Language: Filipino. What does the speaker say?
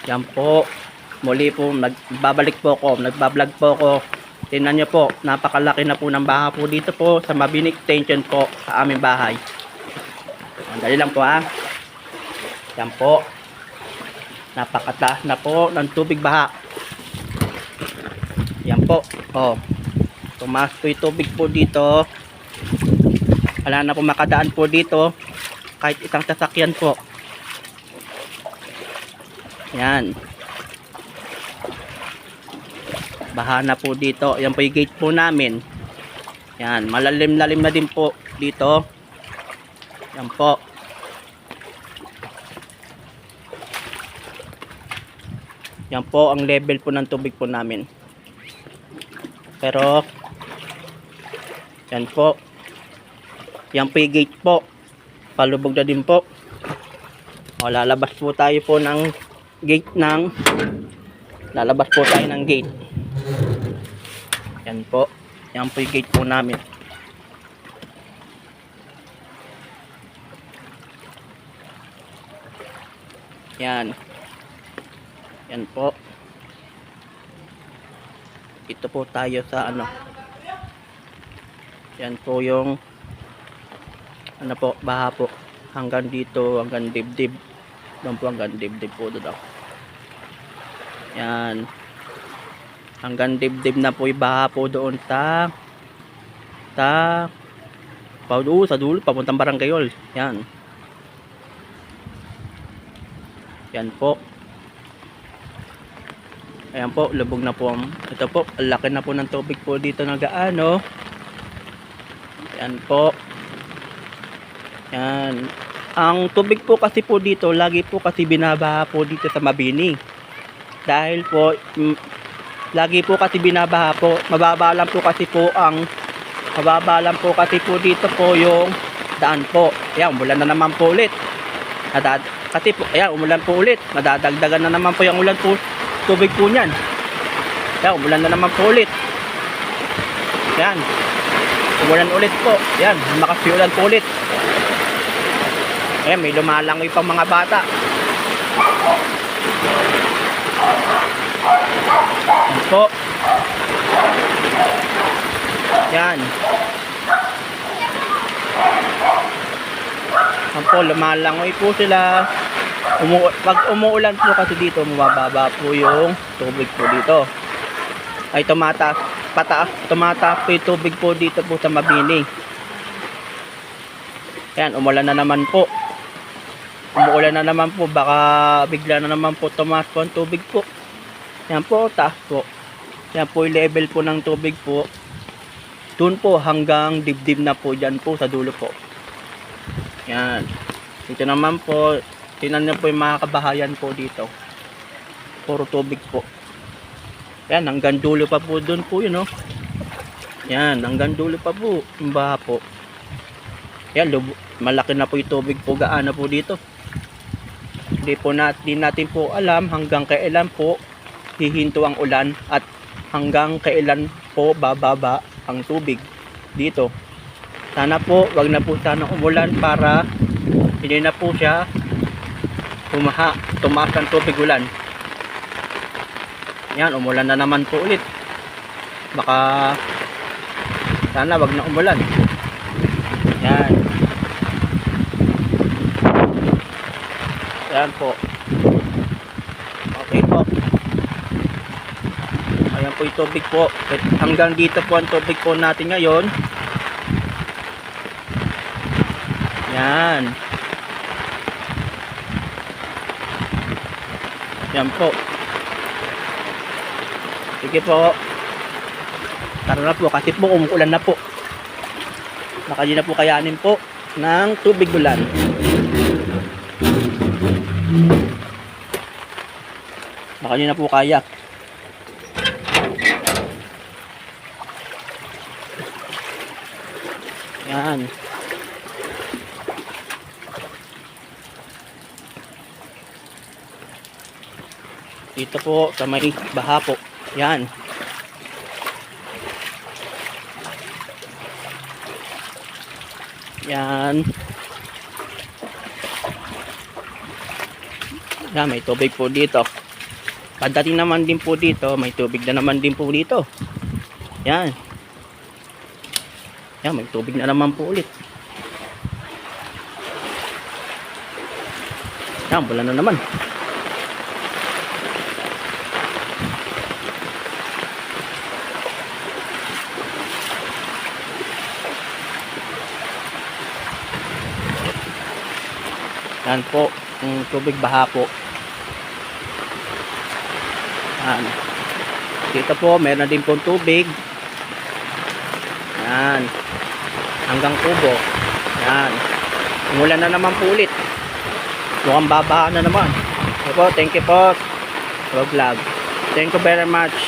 Yan po. Muli po, nagbabalik po ako. Nagbablog po ako. Tingnan nyo po, napakalaki na po ng baha po dito po sa Mabini Extension po sa aming bahay. Dali lang po ha. Yan po. Napakataas na po ng tubig baha. Yan po. Oh. Tumaas po yung tubig po dito. Wala na po makadaan po dito. Kahit isang sasakyan po. Yan. Baha na po dito. Yan po yung gate po namin. Yan. Malalim-lalim na din po dito. Yan po. Yan po ang level po ng tubig po namin. Pero yan po. Yan po yung gate po. Palubog na din po. O, lalabas po tayo po ng gate ng lalabas po tayo ng gate. Yan po. Yan po yung gate po namin. Yan. Yan po. Ito po tayo sa ano. Yan po yung ano po, baha po. Hanggang dito, hanggang dibdib. Doon po hanggang dibdib po doon. Yan. Hanggang dibdib na po yung baha po doon sa sa dulo, papuntang Barangayol. Yan. Yan po. Ayan po, lubog na po. Ito po, laki na po ng tubig po dito na gaano. Yan po. Yan. Ang tubig po kasi po dito, lagi po kasi binabaha po dito sa Mabini. Dahil po, lagi po kasi binabaha po. Mababa lang po kasi po dito po yung daan po. Ayan, umulan na naman po ulit. Kasi po, ayan, umulan po ulit. Madadagdagan na naman po yung ulan po. Tubig po niyan. Ayan, umulan na naman po ulit. Ayan. Umulan ulit po. Ayan, makasiulan po ulit. Ayan, may lumalangoy pang mga bata. Ayan po. Ayan. Ayan po, lumalangoy po sila. Pag umuulan po kasi dito, mababa po yung tubig po dito. Ay tumataas po yung tubig po dito po sa Mabini. Ayan, umulan na naman po. Umuulan na naman po, baka bigla na naman po tumaas po ang tubig po. Ayan po, taas po. Ayan po yung level po ng tubig po. Doon po hanggang dibdib na po dyan po sa dulo po. Ayan. Dito naman po, tingnan niyo po yung mga kabahayan po dito. Puro tubig po. Ayan, hanggang dulo pa po doon po yun, oh. Ayan, hanggang dulo pa po. Yung baha po. Ayan, malaki na po yung tubig po. Gaano po dito. Hindi natin po alam hanggang kailan po hihinto ang ulan at hanggang kailan po bababa ang tubig dito. Sana po, wag na po sana umulan para hindi na po siya tumaas ang tubig ulan. Yan, umulan na naman po ulit. Baka sana wag na umulan. Yan. Yan po. Okay po. Ayan po yung tubig po. Hanggang dito po ang tubig po natin ngayon. Yan. Yan po. Sige po. Tara na po kasi po umuulan na po. Baka di na po kayanin po ng tubig ulan. Baka di na po kaya. Yan. Dito po sa may baha po. Yan. Yan. Yan, may tubig po dito. Pagdating naman din po dito, may tubig na naman din po dito. Yan. Yan, may tubig na naman po ulit. Yan, wala na naman. Yan po, yung tubig baha po. Yan. Dito po, meron din pong tubig. Yan. Hanggang kubo. Yan. Umulan na naman po ulit. Mukhang babaha na naman. Okay po, thank you po. Vlog. Thank you very much.